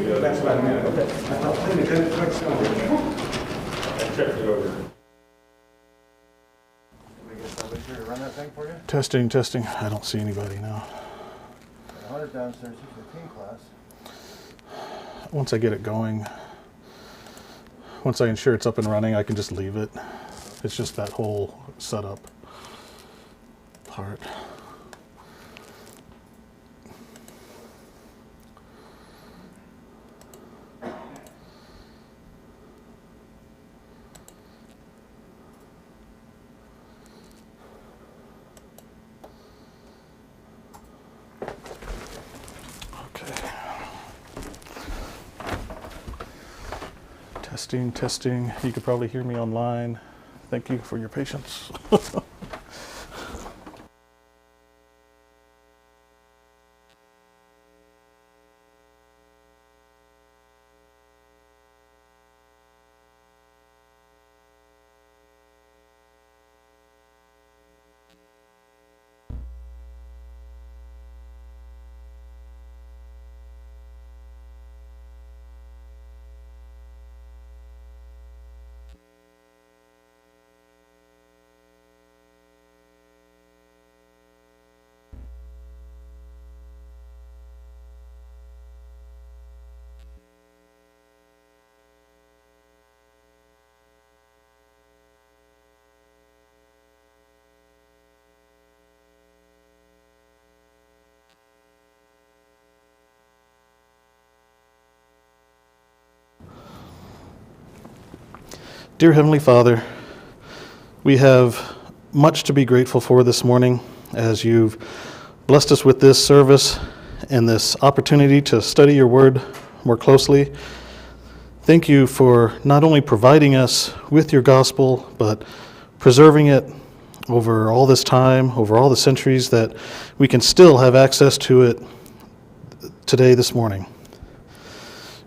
That's what I meant. Okay. I checked it over. Run that thing for you? Testing. I don't see anybody now. 100 downstairs, 15 class. Once I get it going, once I ensure it's up and running, I can just leave it. It's just that whole setup part. Testing. You could probably hear me online. Thank you for your patience. Dear Heavenly Father, we have much to be grateful for this morning as you've blessed us with this service and this opportunity to study your word more closely. Thank you for not only providing us with your gospel, but preserving it over all this time, over all the centuries, that we can still have access to it today, this morning.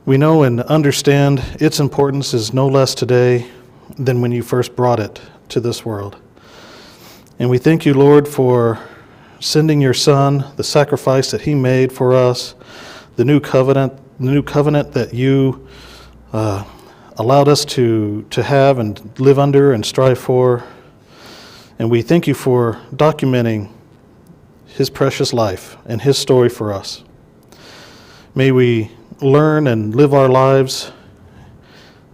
We know and understand its importance is no less today than when you first brought it to this world. And we thank you, Lord, for sending your Son, the sacrifice that he made for us, the new covenant that you allowed us to have and live under and strive for. And we thank you for documenting his precious life and his story for us. May we learn and live our lives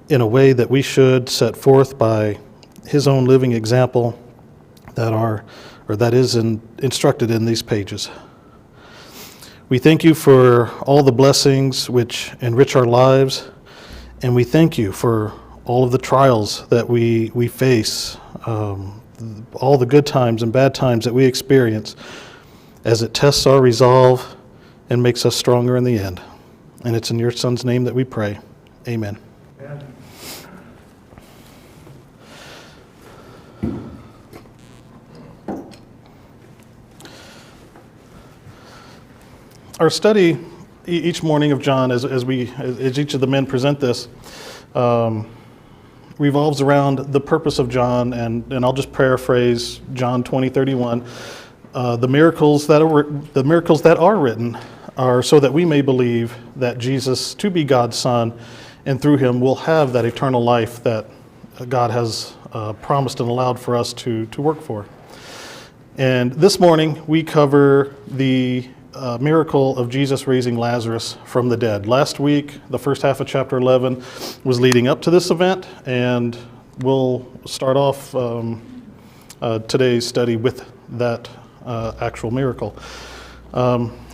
in a way that we should, set forth by his own living example that is instructed in these pages. We thank you for all the blessings which enrich our lives, and we thank you for all of the trials that we face, all the good times and bad times that we experience, as it tests our resolve and makes us stronger in the end. And it's in your Son's name that we pray. Amen. Our study each morning of John, as each of the men present this, revolves around the purpose of John, and I'll just paraphrase John 20:31. The miracles that are written are so that we may believe that Jesus to be God's Son, and through him we'll have that eternal life that God has promised and allowed for us to work for. And this morning we cover the miracle of Jesus raising Lazarus from the dead. Last week, the first half of chapter 11 was leading up to this event, and we'll start off today's study with that actual miracle.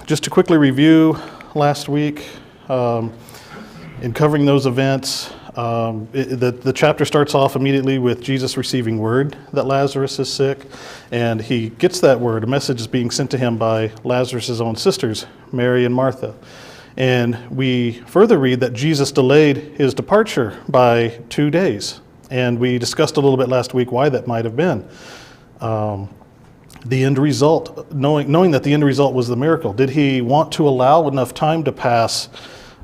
Just to quickly review last week, in covering those events, the chapter starts off immediately with Jesus receiving word that Lazarus is sick, and he gets that word. A message is being sent to him by Lazarus' own sisters, Mary and Martha. And we further read that Jesus delayed his departure by 2 days. And we discussed a little bit last week why that might have been. The end result, knowing that the end result was the miracle, did he want to allow enough time to pass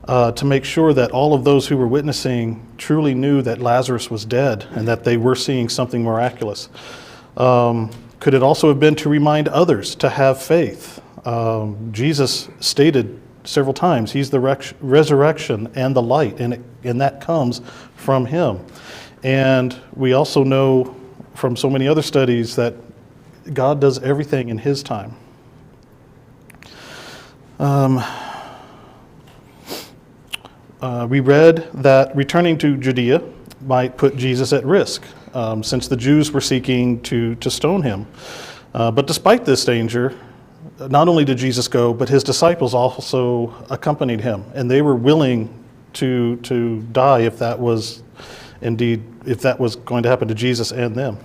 to make sure that all of those who were witnessing truly knew that Lazarus was dead and that they were seeing something miraculous? Could it also have been to remind others to have faith? Jesus stated several times. He's the resurrection and the light, and that comes from him. And we also know from so many other studies that God does everything in his time. We read that returning to Judea might put Jesus at risk, since the Jews were seeking to stone him. But despite this danger, not only did Jesus go, but his disciples also accompanied him, and they were willing to die if that was going to happen to Jesus and them.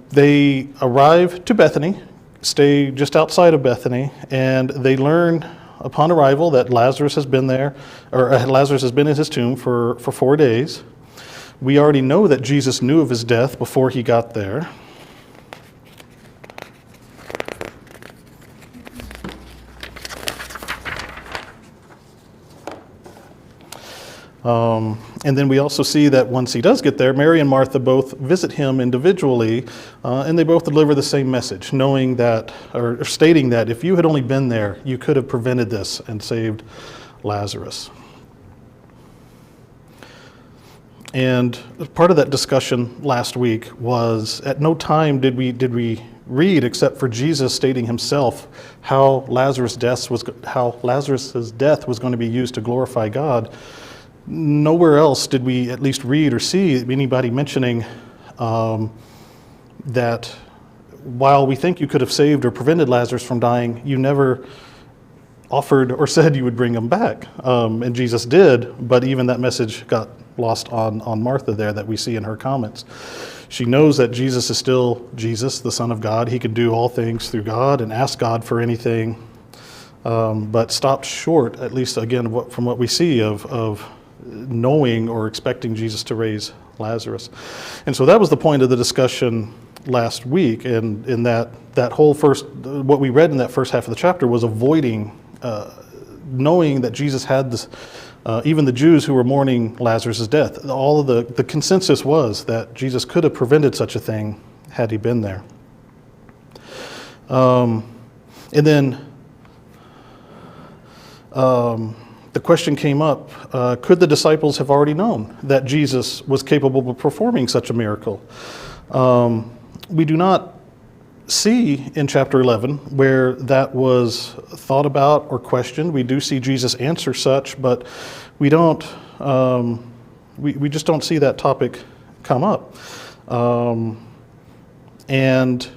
They arrive to Bethany, stay just outside of Bethany, and they learn upon arrival that Lazarus has been there, or Lazarus has been in his tomb for 4 days. We already know that Jesus knew of his death before he got there. And then we also see that once he does get there, Mary and Martha both visit him individually, and they both deliver the same message, knowing that, or stating that if you had only been there, you could have prevented this and saved Lazarus. And part of that discussion last week was, at no time did we read, except for Jesus stating himself, how Lazarus' death was going to be used to glorify God. Nowhere else did we at least read or see anybody mentioning that while we think you could have saved or prevented Lazarus from dying, you never offered or said you would bring him back. And Jesus did, but even that message got lost on Martha there that we see in her comments. She knows that Jesus is still Jesus, the Son of God. He can do all things through God and ask God for anything, but stopped short, at least again from what we see of knowing or expecting Jesus to raise Lazarus. And so that was the point of the discussion last week, and in that whole what we read in that first half of the chapter was avoiding knowing that Jesus had this, even the Jews who were mourning Lazarus' death, all of the consensus was that Jesus could have prevented such a thing had he been there. And then the question came up, could the disciples have already known that Jesus was capable of performing such a miracle? We do not see in chapter 11 where that was thought about or questioned. We do see Jesus answer such, but we don't. We just don't see that topic come up. And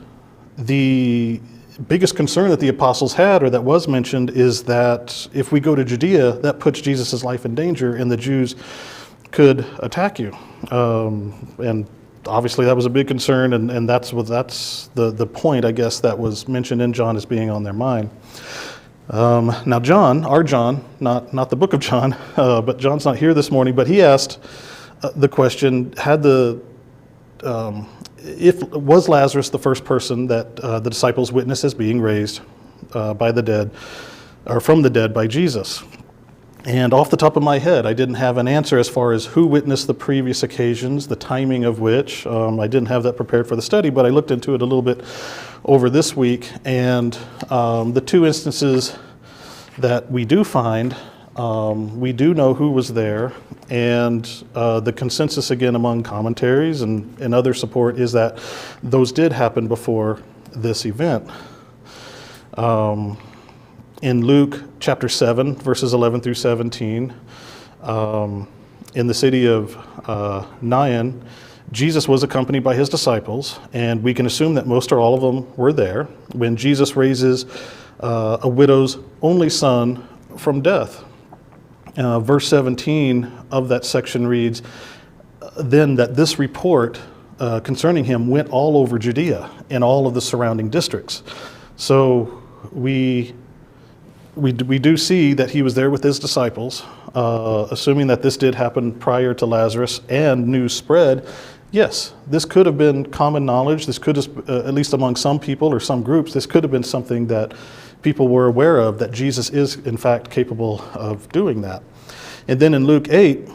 the biggest concern that the apostles had, or that was mentioned, is that if we go to Judea, that puts Jesus' life in danger, and the Jews could attack you. And obviously that was a big concern, and that's the point, I guess, that was mentioned in John as being on their mind. Now John, our John, not the book of John, but John's not here this morning, but he asked the question, was Lazarus the first person that the disciples witnessed as being raised by the dead, or from the dead by Jesus? And off the top of my head, I didn't have an answer as far as who witnessed the previous occasions, the timing of which. I didn't have that prepared for the study, but I looked into it a little bit over this week, and the two instances that we do find, we do know who was there, and the consensus again among commentaries and other support is that those did happen before this event. In Luke chapter 7, verses 11 through 17, in the city of Nain, Jesus was accompanied by his disciples, and we can assume that most or all of them were there when Jesus raises a widow's only son from death. Verse 17 of that section reads, then that this report concerning him went all over Judea and all of the surrounding districts. So we do see that he was there with his disciples, assuming that this did happen prior to Lazarus and news spread. Yes, this could have been common knowledge. This could have, at least among some people or some groups, this could have been something that people were aware of, that Jesus is in fact capable of doing that. And then in Luke 8,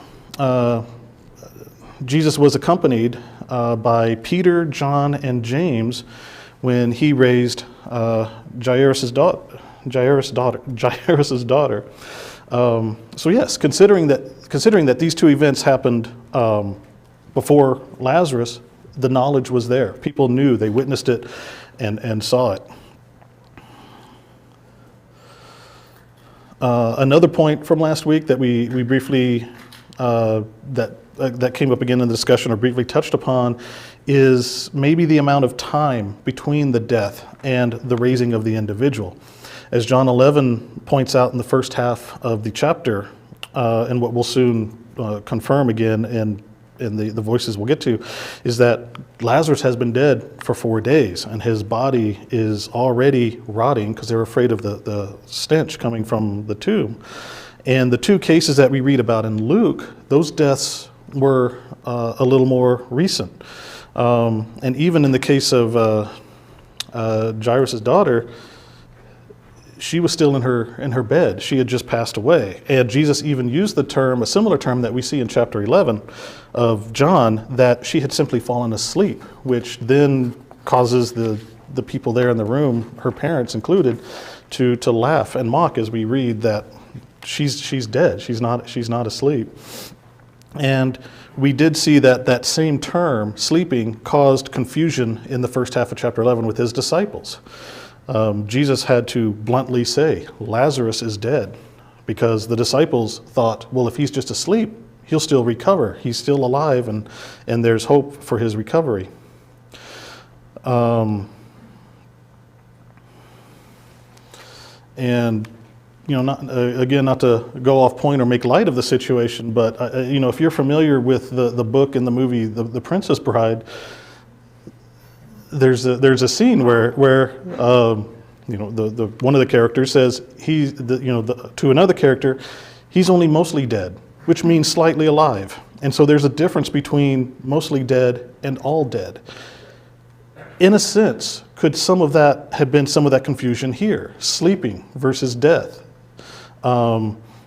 Jesus was accompanied by Peter, John, and James when he raised Jairus' daughter. Jairus' daughter. So yes, considering that these two events happened before Lazarus, the knowledge was there. People knew, they witnessed it and saw it. Another point from last week that we briefly, that came up again in the discussion or briefly touched upon is maybe the amount of time between the death and the raising of the individual. As John 11 points out in the first half of the chapter, and what we'll soon confirm again in the voices we'll get to, is that Lazarus has been dead for 4 days, and his body is already rotting because they're afraid of the stench coming from the tomb. And the two cases that we read about in Luke, those deaths were a little more recent. And even in the case of Jairus' daughter, she was still in her bed. She had just passed away. And Jesus even used the term, a similar term that we see in chapter 11 of John, that she had simply fallen asleep, which then causes the people there in the room, her parents included, to laugh and mock as we read that she's dead. She's not asleep. And we did see that same term, sleeping, caused confusion in the first half of chapter 11 with his disciples. Jesus had to bluntly say, Lazarus is dead, because the disciples thought, well, if he's just asleep, he'll still recover. He's still alive, and there's hope for his recovery. And not to go off point or make light of the situation, but if you're familiar with the book and the movie, The Princess Bride, there's a scene where the one of the characters says to another character, he's only mostly dead, which means slightly alive. And so there's a difference between mostly dead and all dead. In a sense, could some of that have been some of that confusion here, sleeping versus death?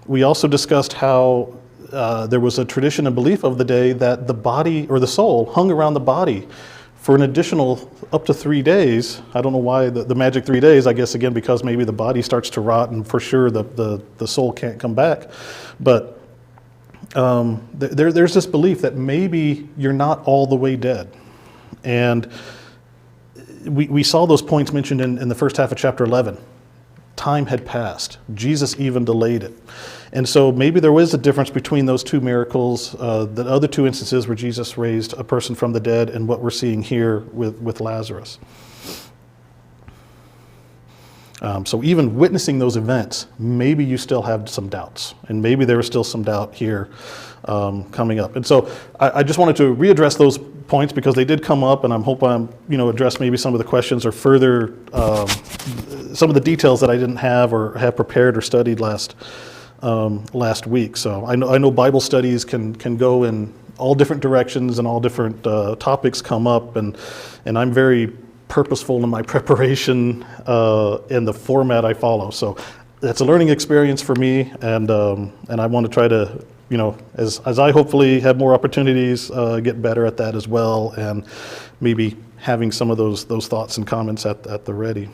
We also discussed how there was a tradition and belief of the day that the body or the soul hung around the body for an additional up to 3 days. I don't know why the magic 3 days, I guess again because maybe the body starts to rot and for sure the soul can't come back. But there's this belief that maybe you're not all the way dead. And we saw those points mentioned in the first half of chapter 11. Time had passed. Jesus even delayed it. And so maybe there was a difference between those two miracles, the other two instances where Jesus raised a person from the dead, and what we're seeing here with Lazarus. So even witnessing those events, maybe you still have some doubts, and maybe there is still some doubt here coming up. And so I just wanted to readdress those points because they did come up, and I'm hoping address maybe some of the questions or further some of the details that I didn't have or have prepared or studied last week. So I know Bible studies can go in all different directions and all different topics come up, and I'm very purposeful in my preparation and the format I follow. So that's a learning experience for me, and I want to try to, as I hopefully have more opportunities, get better at that as well, and maybe having some of those thoughts and comments at the ready.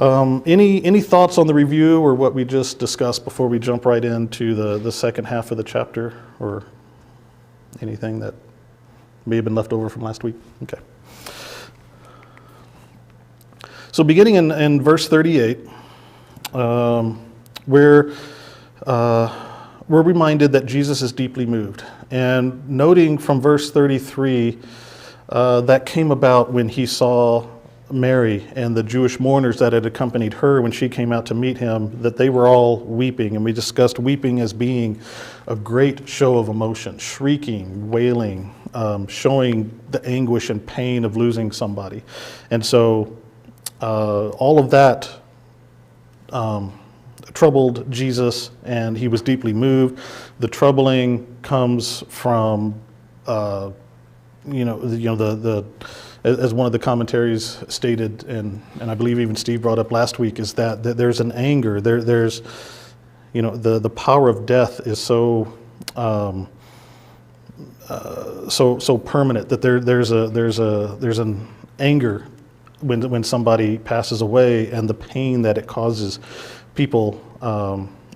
Any thoughts on the review or what we just discussed before we jump right into the second half of the chapter, or anything that may have been left over from last week? Okay. So beginning in verse 38, we're reminded that Jesus is deeply moved. And noting from verse 33, that came about when he saw Mary and the Jewish mourners that had accompanied her when she came out to meet him, that they were all weeping. And we discussed weeping as being a great show of emotion, shrieking, wailing, showing the anguish and pain of losing somebody. And so all of that troubled Jesus, and he was deeply moved. The troubling comes from, as one of the commentaries stated, and I believe even Steve brought up last week, is that there's an anger. There's the power of death is so so permanent that there's an anger when somebody passes away, and the pain that it causes people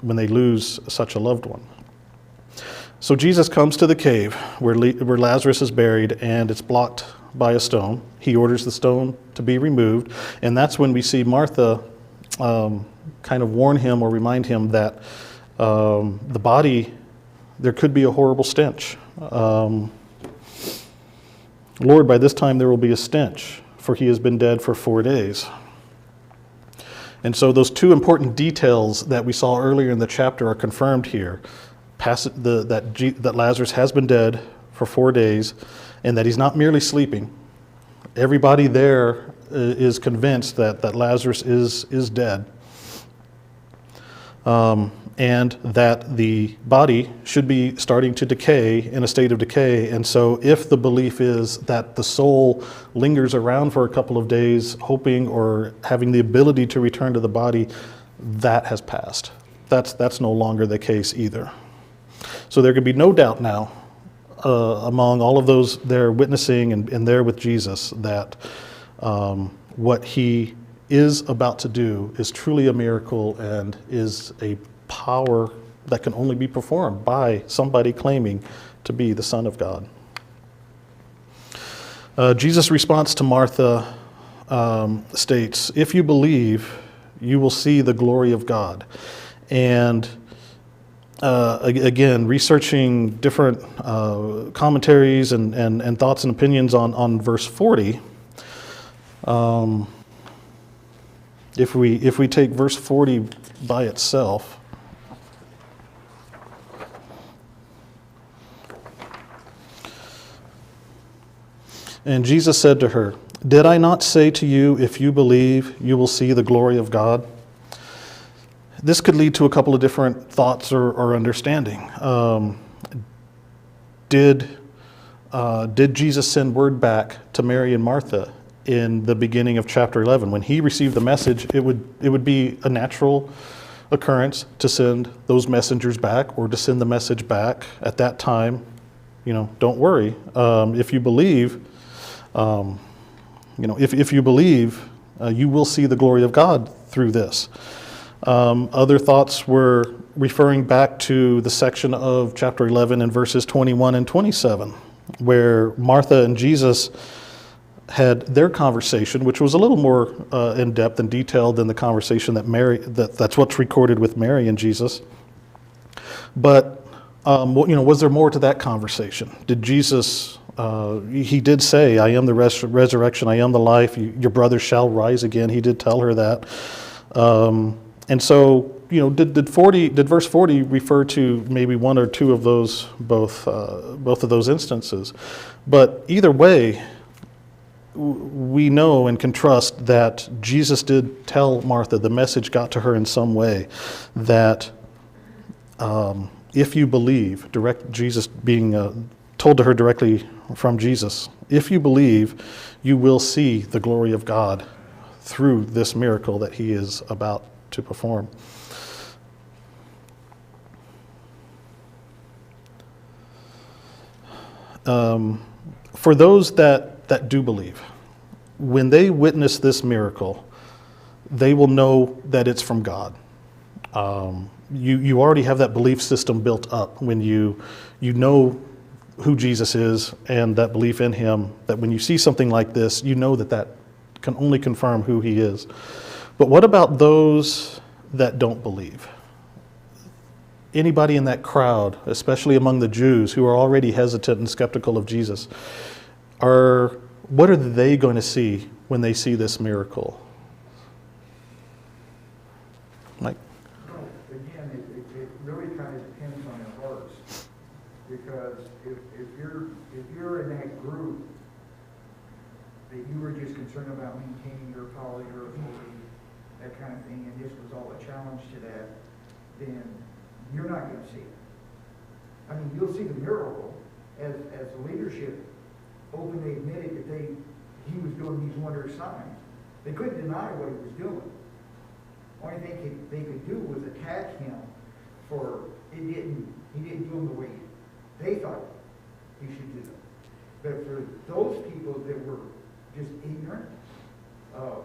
when they lose such a loved one. So Jesus comes to the cave where Lazarus is buried, and it's blocked by a stone. He orders the stone to be removed, and that's when we see Martha kind of warn him or remind him that the body, there could be a horrible stench. Lord, by this time there will be a stench, for he has been dead for 4 days. And so those two important details that we saw earlier in the chapter are confirmed here. That Lazarus has been dead for 4 days, and that he's not merely sleeping. Everybody there is convinced that Lazarus is dead. And that the body should be starting to decay, in a state of decay. And so if the belief is that the soul lingers around for a couple of days, hoping or having the ability to return to the body, that has passed. That's no longer the case either. So there can be no doubt now among all of those there witnessing and there with Jesus that what he is about to do is truly a miracle and is a power that can only be performed by somebody claiming to be the Son of God. Jesus' response to Martha states, "If you believe, you will see the glory of God." And again, researching different commentaries and thoughts and opinions on verse 40, if we take verse 40 by itself, and Jesus said to her, "Did I not say to you, if you believe, you will see the glory of God?" This could lead to a couple of different thoughts or understanding. Did Jesus send word back to Mary and Martha in the beginning of chapter 11? When he received the message, it would be a natural occurrence to send those messengers back, or to send the message back at that time. Don't worry. If you believe, if you believe, you will see the glory of God through this. Other thoughts were referring back to the section of chapter 11 and verses 21 and 27, where Martha and Jesus had their conversation, which was a little more in depth and detailed than the conversation that's what's recorded with Mary and Jesus. But was there more to that conversation? Did Jesus? He did say, "I am the resurrection. I am the life. Your brother shall rise again." He did tell her that. And so, did verse 40 refer to maybe one or two of those, both of those instances? But either way, we know and can trust that Jesus did tell Martha, the message got to her in some way, that if you believe, Jesus being told to her directly from Jesus, if you believe, you will see the glory of God through this miracle that he is about to perform. For those that do believe, when they witness this miracle, they will know that it's from God. You already have that belief system built up when you know who Jesus is and that belief in him, that when you see something like this, you know that can only confirm who he is. But what about those that don't believe? Anybody in that crowd, especially among the Jews who are already hesitant and skeptical of Jesus, what are they going to see when they see this miracle? Mike? Well, again, it really kind of depends on your hearts, because if you're in that group that you were just concerned about maintaining your power, your authority, that kind of thing, and this was all a challenge to that, then you're not going to see it. I mean, you'll see the miracle as the leadership openly admitted that he was doing these wondrous signs. They couldn't deny what he was doing. Only thing they could do was attack him for he didn't do them the way they thought he should do them. But for those people that were just ignorant, or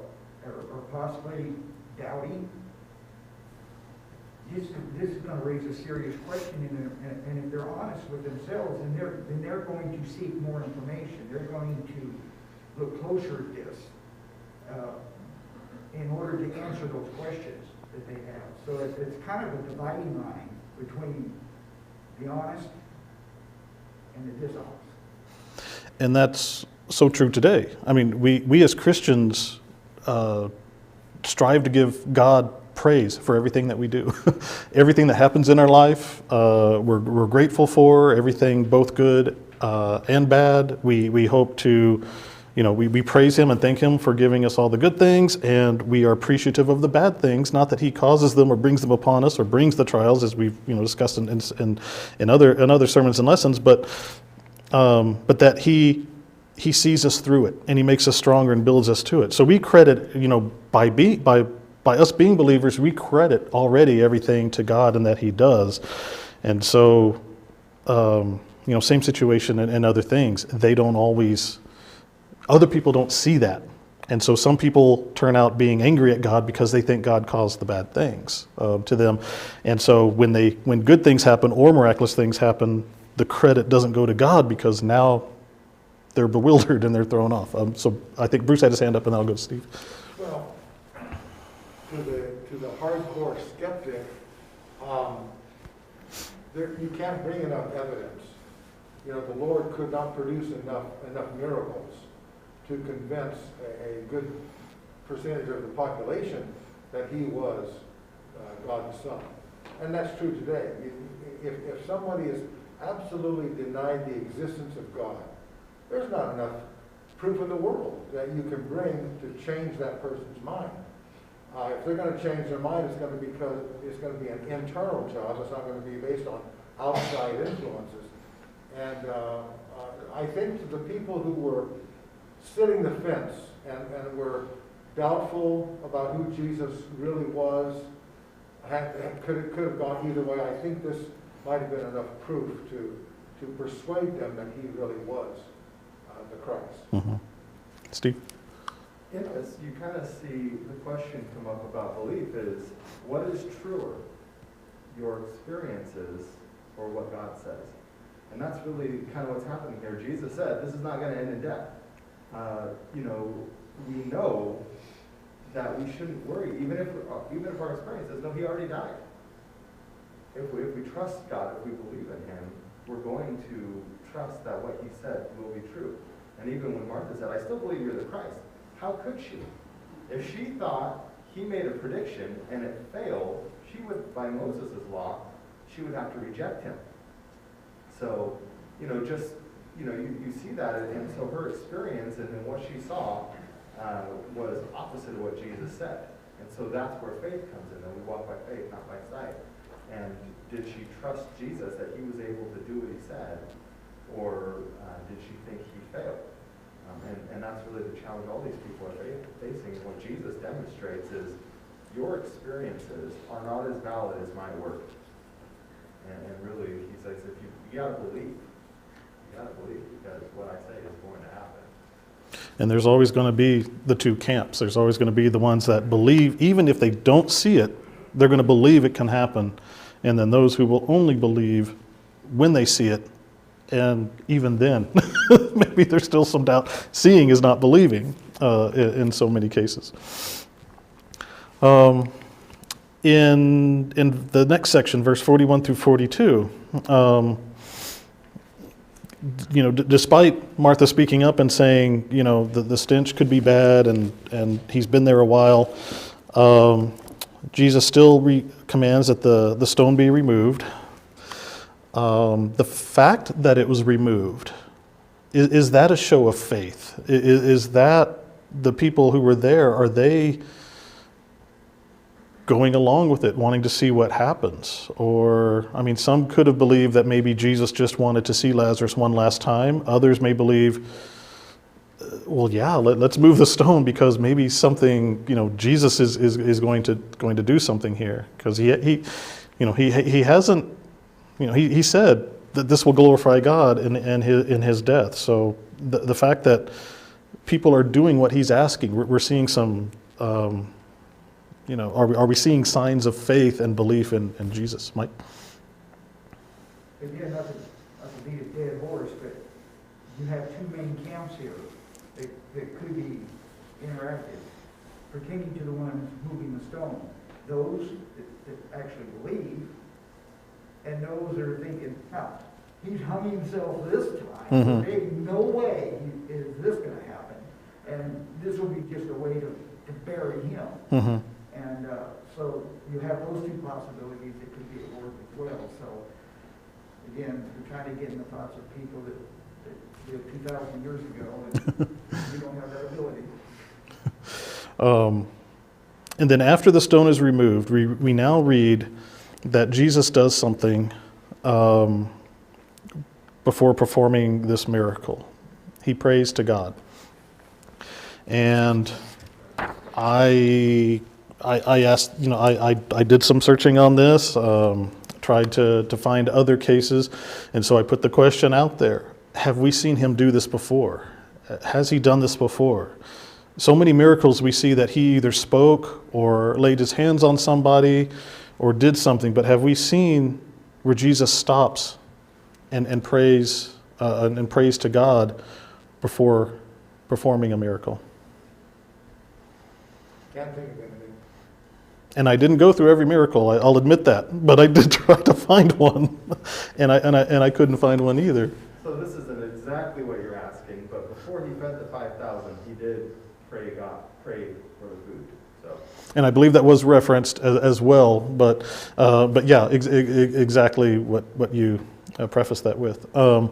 possibly doubting, this is gonna raise a serious question in them, and if they're honest with themselves, then they're going to seek more information. They're going to look closer at this, in order to answer those questions that they have. So it's kind of a dividing line between the honest and the dishonest. And that's so true today. I mean, we as Christians strive to give God praise for everything that we do. Everything that happens in our life, we're grateful for. Everything, both good and bad. We hope to, we praise Him and thank Him for giving us all the good things, and we are appreciative of the bad things. Not that He causes them or brings them upon us or brings the trials, as we've discussed in other sermons and lessons, but that He sees us through it, and He makes us stronger and builds us to it. So we credit, by us being believers, we credit already everything to God and that He does. And so, same situation and other things. They don't always, other people don't see that. And so some people turn out being angry at God because they think God caused the bad things to them. And so when good things happen or miraculous things happen, the credit doesn't go to God because now they're bewildered and they're thrown off. So I think Bruce had his hand up, and then I'll go to Steve. Well, to the hardcore skeptic, you can't bring enough evidence. The Lord could not produce enough miracles to convince a good percentage of the population that He was God's Son. And that's true today. If somebody is absolutely denied the existence of God, there's not enough proof in the world that you can bring to change that person's mind. If they're going to change their mind, it's going to be an internal job. It's not going to be based on outside influences. And I think the people who were sitting the fence and were doubtful about who Jesus really was, could have gone either way. I think this might have been enough proof to persuade them that He really was the Christ. Mm-hmm. Steve? In this, you kind of see the question come up about belief is, what is truer, your experiences or what God says? And that's really kind of what's happening here. Jesus said, this is not going to end in death. We know that we shouldn't worry, even if our experience says, no, He already died. If we trust God, if we believe in Him, we're going to trust that what He said will be true. And even when Martha said, I still believe you're the Christ, how could she? If she thought He made a prediction and it failed, she would, by Moses' law, she would have to reject Him. So, you see that, and so her experience and what she saw was opposite of what Jesus said. And so that's where faith comes in, that we walk by faith, not by sight. And did she trust Jesus that He was able to do what He said, or did she think He failed? And that's really the challenge all these people are facing. What Jesus demonstrates is your experiences are not as valid as my work. And really, He says, if you got to believe. You got to believe, because what I say is going to happen. And there's always going to be the two camps. There's always going to be the ones that believe, even if they don't see it, they're going to believe it can happen. And then those who will only believe when they see it. And even then, maybe there's still some doubt. Seeing is not believing in so many cases. In the next section, verse 41 through 42, despite Martha speaking up and saying, the stench could be bad and He's been there a while, Jesus still commands that the stone be removed. The fact that it was removed, is that a show of faith? Is that the people who were there, are they going along with it, wanting to see what happens? Or, some could have believed that maybe Jesus just wanted to see Lazarus one last time. Others may believe, let's move the stone because maybe something, Jesus is going to do something here, because he hasn't. He said, that this will glorify God in his death. So the fact that people are doing what he's asking, we're seeing some, are we seeing signs of faith and belief in Jesus, Mike? Again, not to beat a dead horse, but you have two main camps here that could be interactive, pertaining to the one moving the stone. Those that actually believe, and those that are thinking, now, he's hung himself this time, Mhm. there ain't no way is this gonna happen, and this will be just a way to bury him. Mm-hmm. And so you have those two possibilities that could be at work as well. So again, we're trying to get in the thoughts of people that lived 2,000 years ago, and we don't have that ability. And then after the stone is removed, we now read that Jesus does something before performing this miracle. He prays to God. And I asked, I did some searching on this, tried to find other cases, and so I put the question out there: have we seen him do this before? Has he done this before? So many miracles we see that he either spoke or laid his hands on somebody or did something, but have we seen where Jesus stops and prays to God before performing a miracle? Can't think of anything. And I didn't go through every miracle, I'll admit that, but I did try to find one, and I couldn't find one either. So this isn't exactly what you're asking, but before he fed the 5,000, he did pray for the food. So. And I believe that was referenced as well, but yeah, exactly what you prefaced that with. And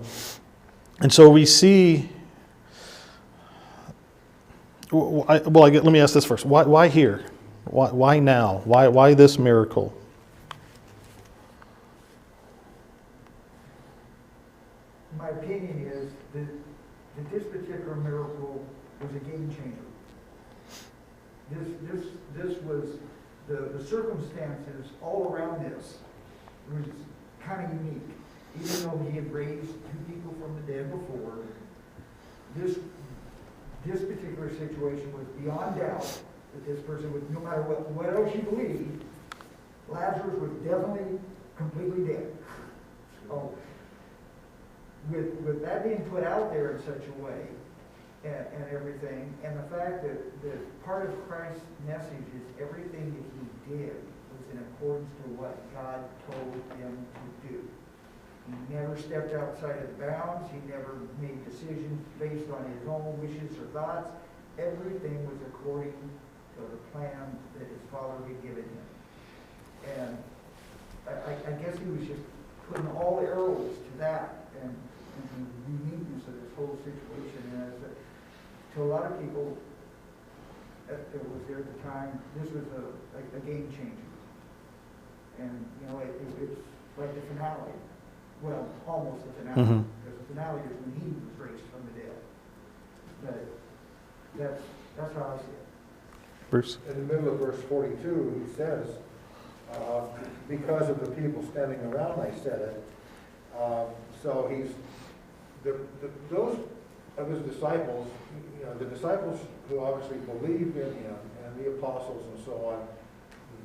so we see. Let me ask this first: Why here? Why now? Why this miracle? My opinion is that this particular miracle was a game changer. This was the circumstances all around this was kind of unique. Even though he had raised two people from the dead before, this particular situation was beyond doubt that this person would, no matter what else you believe, Lazarus was definitely completely dead. So, with that being put out there in such a way, and everything, and the fact that part of Christ's message is everything that he did was in accordance to what God told him to do. He never stepped outside of the bounds. He never made decisions based on his own wishes or thoughts. Everything was according to the plan that his Father had given him. And I guess he was just putting all arrows to that and the uniqueness of this whole situation. And as to a lot of people that was there at the time, this was a game changer. And, it's like the finale. Well, almost the finale. Mm-hmm. Because the finale is when he was raised from the dead. But that's how I see it. Bruce? In the middle of verse 42, he says, because of the people standing around, I said it. So those of his disciples, the disciples who obviously believed in him, and the apostles and so on,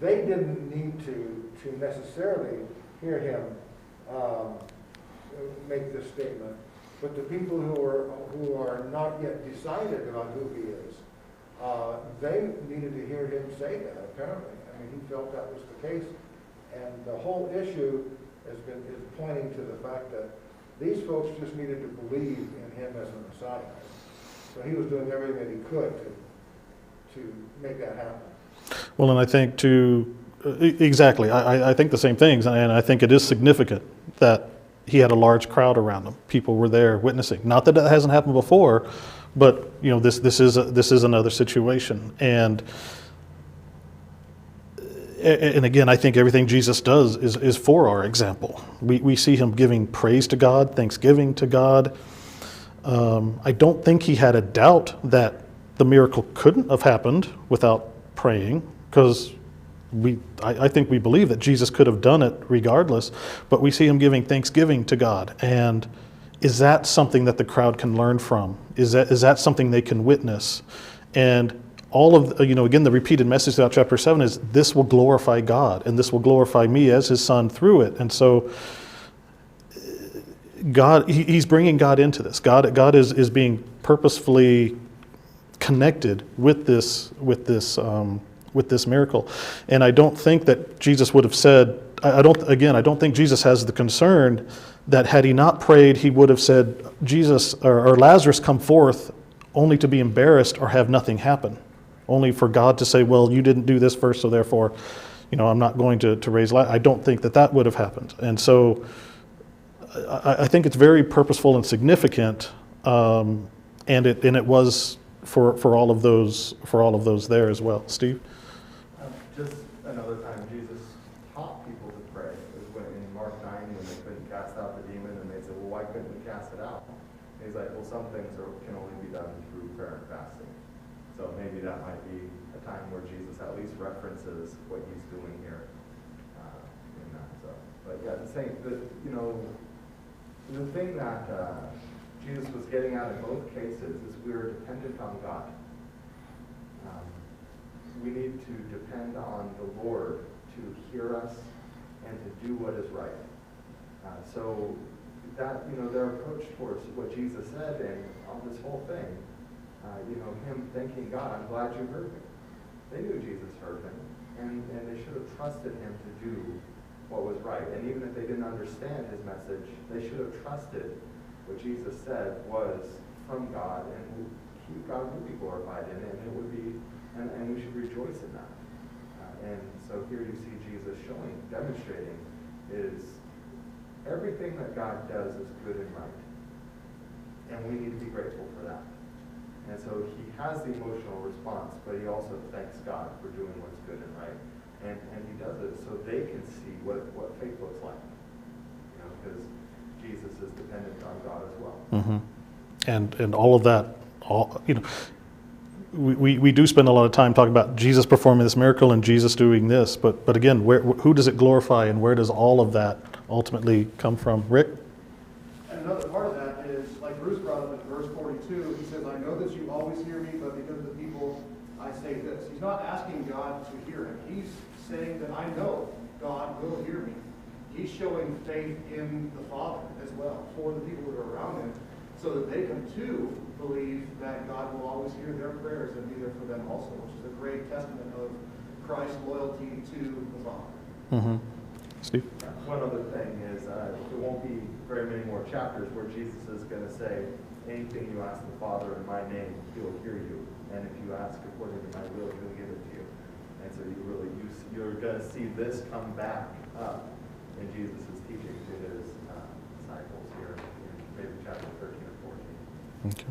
they didn't need to necessarily hear him make this statement. But the people who are not yet decided about who he is, they needed to hear him say that, apparently. I mean, he felt that was the case. And the whole issue is pointing to the fact that these folks just needed to believe in him as a Messiah. So he was doing everything that he could to make that happen. Well, and I think exactly, I think the same things, and I think it is significant that he had a large crowd around him. People were there witnessing. Not that it hasn't happened before, but this is another situation. And again, I think everything Jesus does is for our example. We see him giving praise to God, thanksgiving to God. I don't think he had a doubt that the miracle couldn't have happened without praying, because I think we believe that Jesus could have done it regardless, but we see him giving thanksgiving to God. And is that something that the crowd can learn from? Is that something they can witness? And all of, again, the repeated message throughout chapter 7 is this will glorify God, and this will glorify me as his son through it. And so God, he's bringing God into this. God is being purposefully connected with this miracle. And I don't think that Jesus would have said, I don't think Jesus has the concern that had he not prayed, he would have said, Jesus or Lazarus come forth, only to be embarrassed or have nothing happen. Only for God to say, well, you didn't do this first, so therefore, I'm not going to raise Lazarus. I don't think that would have happened. And so I think it's very purposeful and significant, and it was for all of those there as well. Steve? Just another time Jesus taught people to pray. It was when in Mark 9 when they couldn't cast out the demon and they said, well, why couldn't we cast it out? And he's like, well, some things can only be done through prayer and fasting. So maybe that might be a time where Jesus at least references what he's doing here in that. So, but yeah, the thing that Jesus was getting at in both cases is we are dependent on God. We need to depend on the Lord to hear us and to do what is right. So that, their approach towards what Jesus said and on this whole thing, him thanking God, I'm glad you heard me. They knew Jesus heard him, and they should have trusted him to do what was right. And even if they didn't understand his message, they should have trusted what Jesus said was from God, and God would be glorified in it, and it would be, and we should rejoice in that. And so here you see Jesus demonstrating is everything that God does is good and right. And we need to be grateful for that. And so he has the emotional response, but he also thanks God for doing what's good and right. And he does it so they can see what faith looks like. Because Jesus is dependent on God as well. Mm-hmm. And all of that, we do spend a lot of time talking about Jesus performing this miracle and Jesus doing this, but again, who does it glorify and where does all of that ultimately come from? Rick? And another part of that is, like Bruce brought up in verse 42, he says, I know that you always hear me, but because of the people, I say this. He's not asking God to hear him. He's saying that I know God will hear me. He's showing faith in the Father as well for the people that are around him, so that they can too believe that God will always hear their prayers and be there for them also, which is a great testament of Christ's loyalty to the Father. Mm-hmm. Steve? One other thing is there won't be very many more chapters where Jesus is going to say, anything you ask the Father in my name, he'll hear you. And if you ask according to my will, he'll give it to you. And so you're going to see this come back up in Jesus' teaching to his disciples here in maybe chapter 13 or 14. Okay.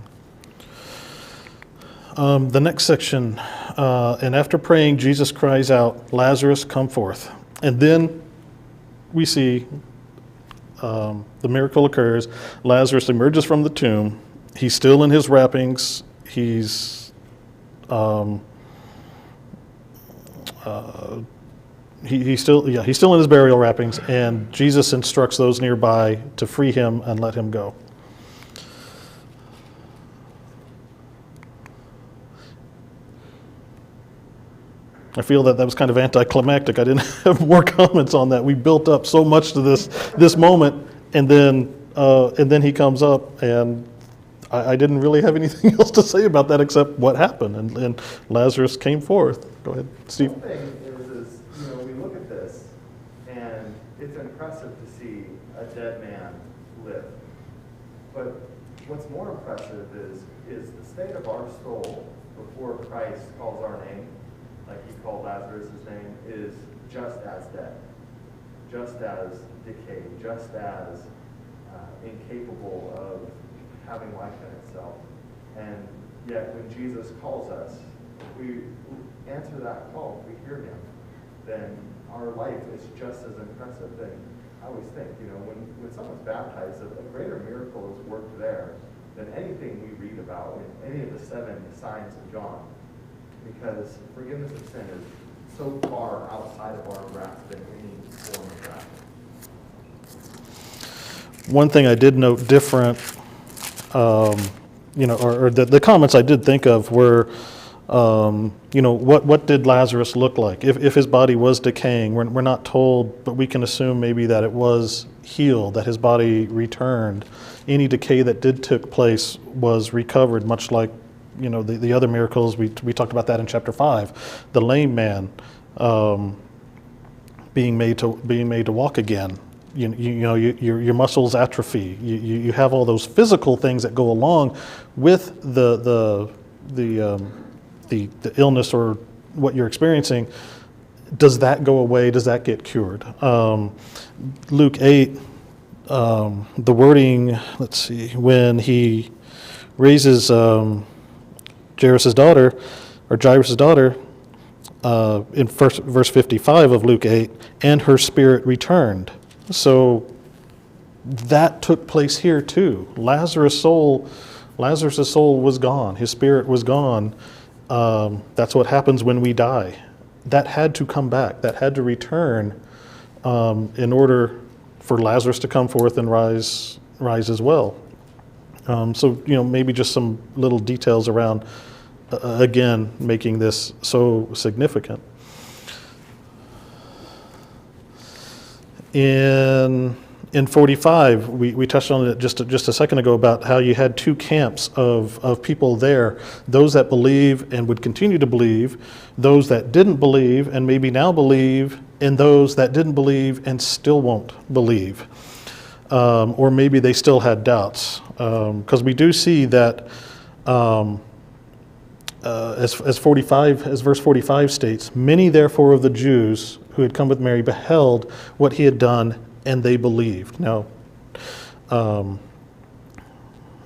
The next section, and after praying, Jesus cries out, Lazarus, come forth. And then we see the miracle occurs. Lazarus emerges from the tomb. He's still in his wrappings. He's still in his burial wrappings, and Jesus instructs those nearby to free him and let him go. I feel that was kind of anticlimactic. I didn't have more comments on that. We built up so much to this moment, and then he comes up, and I didn't really have anything else to say about that except what happened, and Lazarus came forth. Go ahead, Steve. The thing is, we look at this, and it's impressive to see a dead man live. But what's more impressive is the state of our soul before Christ calls our name, like he called Lazarus' name, is just as dead, just as decayed, just as incapable of having life in itself. And yet when Jesus calls us, if we answer that call, if we hear him, then our life is just as impressive. And I always think, when someone's baptized, a greater miracle is worked there than anything we read about in any of the 7 signs of John. Because forgiveness of sin is so far outside of our grasp in any form of grasp. One thing I did note different, or the comments I did think of were, what did Lazarus look like? If his body was decaying, we're not told, but we can assume maybe that it was healed, that his body returned. Any decay that did took place was recovered, much like, the other miracles. We talked about that in chapter 5. The lame man being made to walk again. Your muscles atrophy. You have all those physical things that go along with the illness or what you're experiencing. Does that go away? Does that get cured? Luke 8, the wording. Let's see, when he raises Jairus' daughter, in verse 55 of Luke 8, and her spirit returned. So that took place here too. Lazarus' soul was gone. His spirit was gone. That's what happens when we die. That had to come back. That had to return in order for Lazarus to come forth and rise as well. So maybe just some little details around, again, making this so significant. In 45, we touched on it just a second ago about how you had two camps of people there, those that believe and would continue to believe, those that didn't believe and maybe now believe, and those that didn't believe and still won't believe. Or maybe they still had doubts. Because we do see that as verse 45 states, many therefore of the Jews who had come with Mary beheld what he had done, and they believed. Now,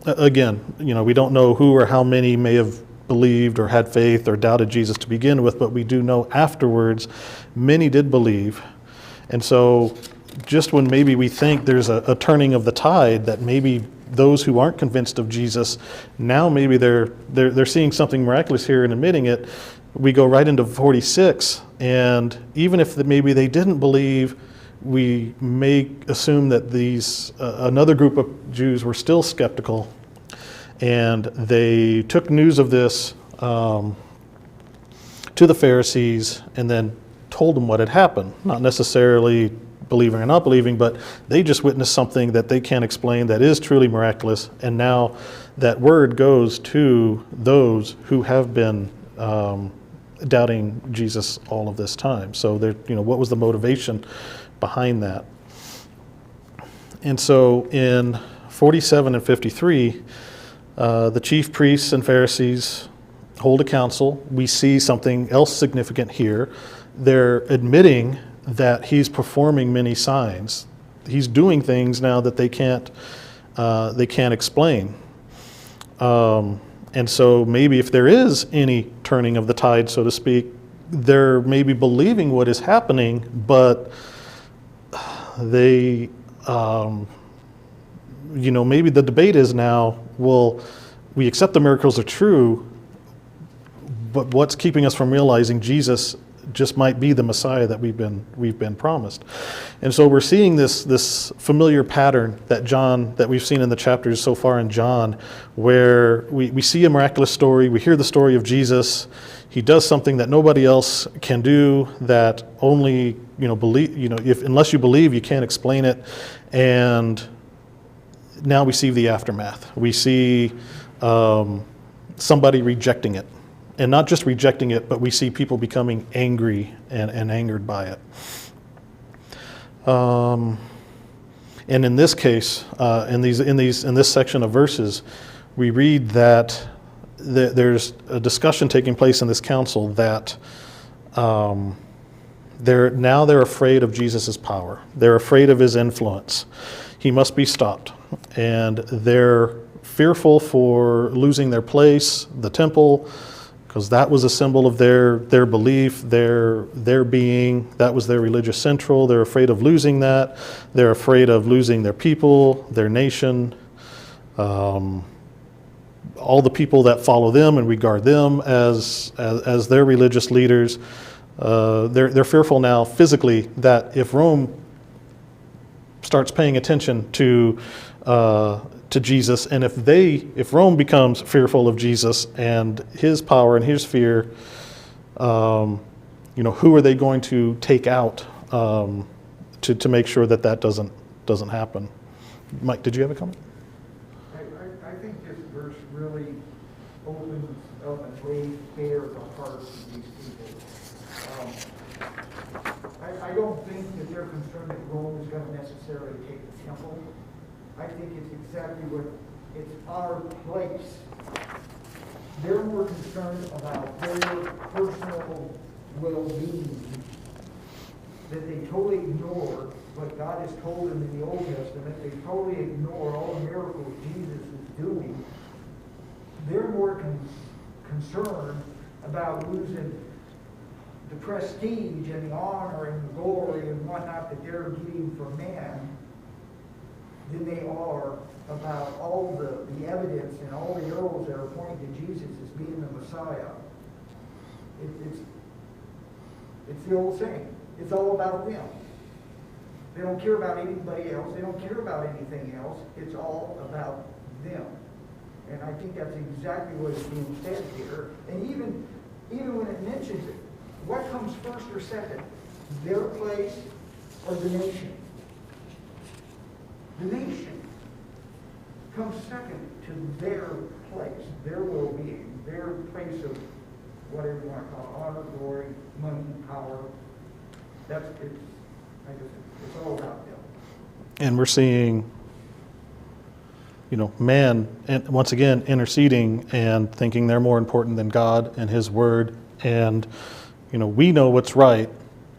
again, we don't know who or how many may have believed or had faith or doubted Jesus to begin with, but we do know afterwards many did believe. And so just when maybe we think there's a turning of the tide, that maybe those who aren't convinced of Jesus, now maybe they're seeing something miraculous here and admitting it, we go right into 46, and even if maybe they didn't believe, we may assume that these another group of Jews were still skeptical, and they took news of this to the Pharisees and then told them what had happened, not necessarily believing or not believing, but they just witnessed something that they can't explain that is truly miraculous, and now that word goes to those who have been doubting Jesus all of this time. So what was the motivation behind that? And so in 47 and 53, the chief priests and Pharisees hold a council. We see something else significant here. They're admitting that he's performing many signs. He's doing things now that they can't explain. And so maybe if there is any turning of the tide, so to speak, they're maybe believing what is happening, but they, maybe the debate is now, well, we accept the miracles are true, but what's keeping us from realizing Jesus just might be the Messiah that we've been promised? And so we're seeing this familiar pattern that we've seen in the chapters so far in John, where we see a miraculous story, we hear the story of Jesus, he does something that nobody else can do, that only unless you believe, you can't explain it, and now we see the aftermath. We see somebody rejecting it. And not just rejecting it, but we see people becoming angry and angered by it. And in this case, in this section of verses, we read that there's a discussion taking place in this council that they're afraid of Jesus' power. They're afraid of his influence. He must be stopped, and they're fearful for losing their place, the temple, because that was a symbol of their belief, their being. That was their religious central. They're afraid of losing that. They're afraid of losing their people, their nation, all the people that follow them and regard them as their religious leaders. they're fearful now physically that if Rome starts paying attention to Jesus, and if Rome becomes fearful of Jesus and his power and his fear, who are they going to take out to make sure that doesn't happen? Mike, did you have a comment? I think this verse really opens up and lays bare the hearts of these people. I don't think that they're concerned that Rome is going to necessarily take the temple. I think it's exactly it's our place. They're more concerned about their personal well-being, that they totally ignore what God has told them in the Old Testament. They totally ignore all the miracles Jesus is doing. They're more concerned about losing the prestige and the honor and the glory and whatnot that they're getting from man than they are about all the evidence and all the arrows that are pointing to Jesus as being the Messiah. It's the old saying. It's all about them. They don't care about anybody else. They don't care about anything else. It's all about them. And I think that's exactly what is being said here. And even when it mentions it, what comes first or second? Their place or the nation? The nation comes second to their place, their well-being, their place of whatever you want to call it, honor, glory, money, power. It's all about them. And we're seeing, man, and once again, interceding and thinking they're more important than God and his word. And, we know what's right,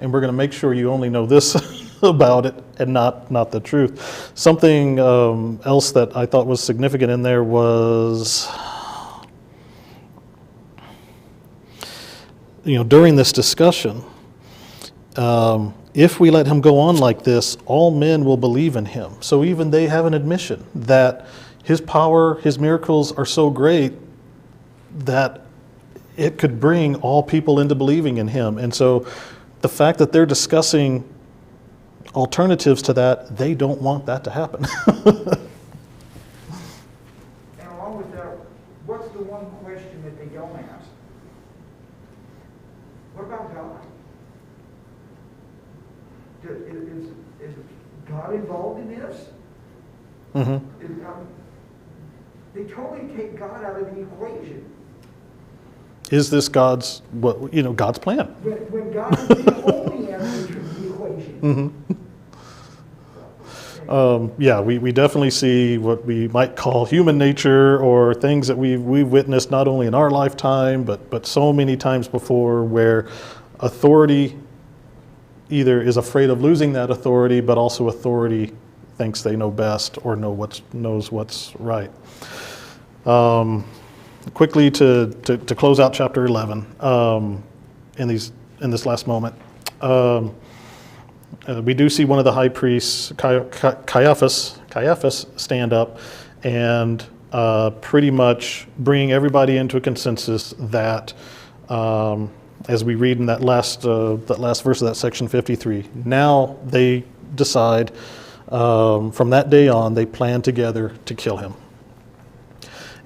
and we're going to make sure you only know this about it and not the truth. Something else that I thought was significant in there was, during this discussion, if we let him go on like this, all men will believe in him. So even they have an admission that his power, his miracles are so great that it could bring all people into believing in him. And so the fact that they're discussing alternatives to that, they don't want that to happen. And along with that, what's the one question that they don't ask? What about God? Is God involved in this? Mm-hmm. They totally take God out of the equation. Is this God's plan? When God is the only answer to the equation. Mm-hmm. We definitely see what we might call human nature, or things that we've witnessed not only in our lifetime, but so many times before, where authority either is afraid of losing that authority, but also authority thinks they know best or knows what's right. Quickly to close out chapter 11, in this last moment, we do see one of the high priests, Caiaphas, stand up and pretty much bring everybody into a consensus that, as we read in that last verse of that section 53, now they decide, from that day on, they plan together to kill him.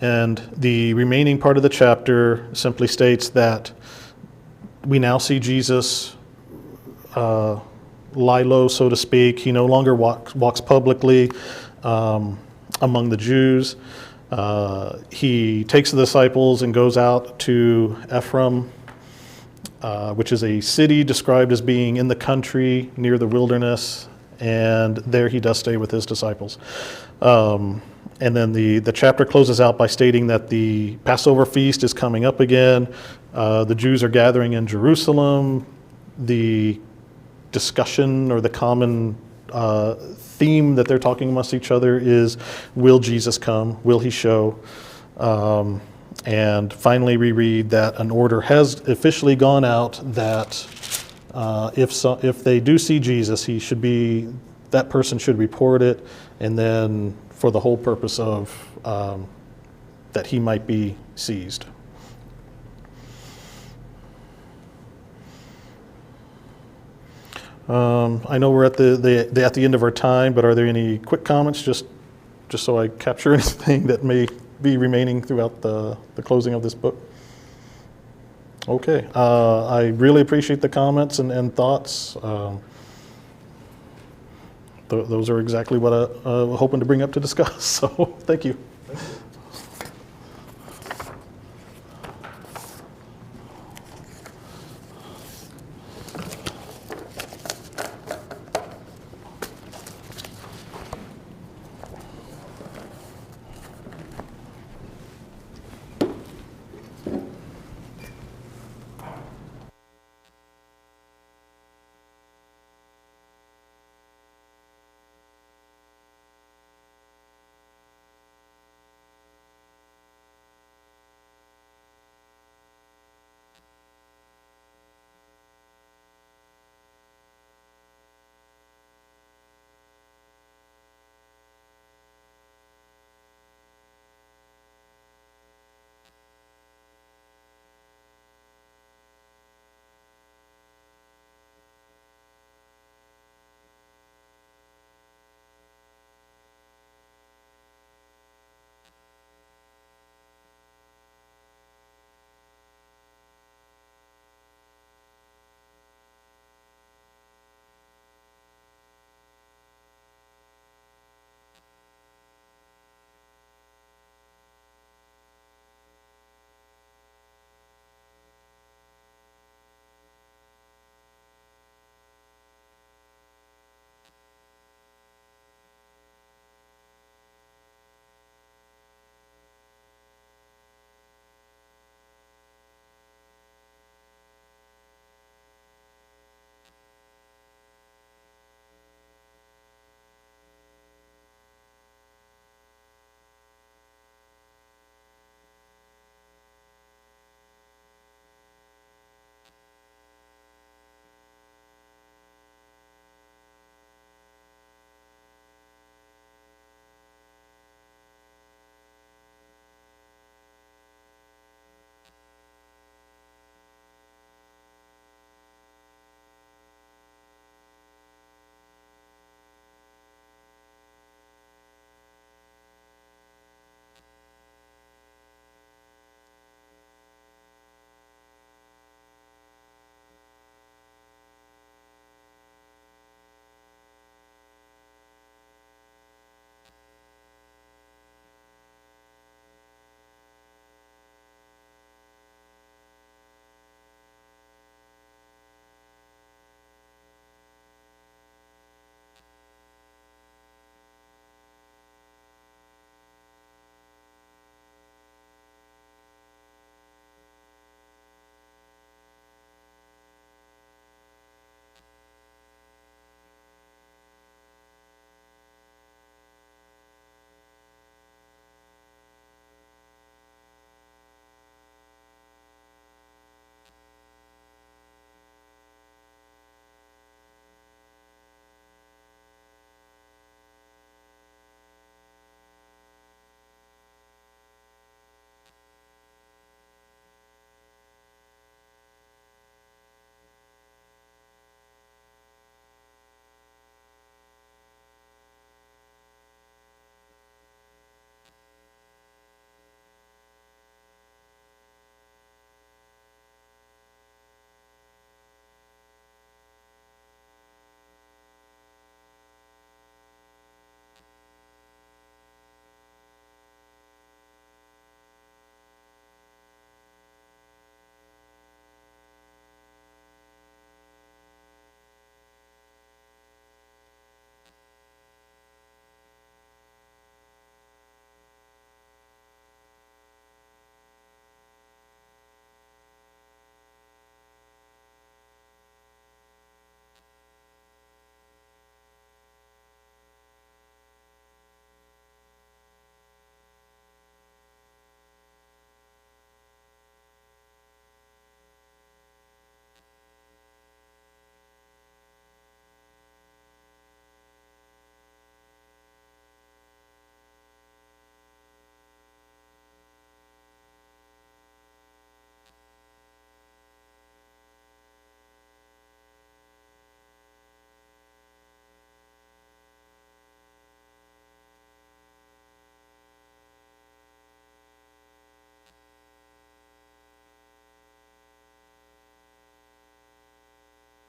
And the remaining part of the chapter simply states that we now see Jesus lie low, so to speak. He no longer walks publicly among the Jews. He takes the disciples and goes out to Ephraim, which is a city described as being in the country near the wilderness, and there he does stay with his disciples. And then the chapter closes out by stating that the Passover feast is coming up again. The Jews are gathering in Jerusalem. The discussion or the common theme that they're talking amongst each other is, will Jesus come? Will he show? And finally we read that an order has officially gone out that if they do see Jesus, that person should report it, and then for the whole purpose of that he might be seized. I know we're at at the end of our time, but are there any quick comments, just so I capture anything that may be remaining throughout the closing of this book? Okay, I really appreciate the comments and thoughts. Those are exactly what I was hoping to bring up to discuss, so thank you. Thank you.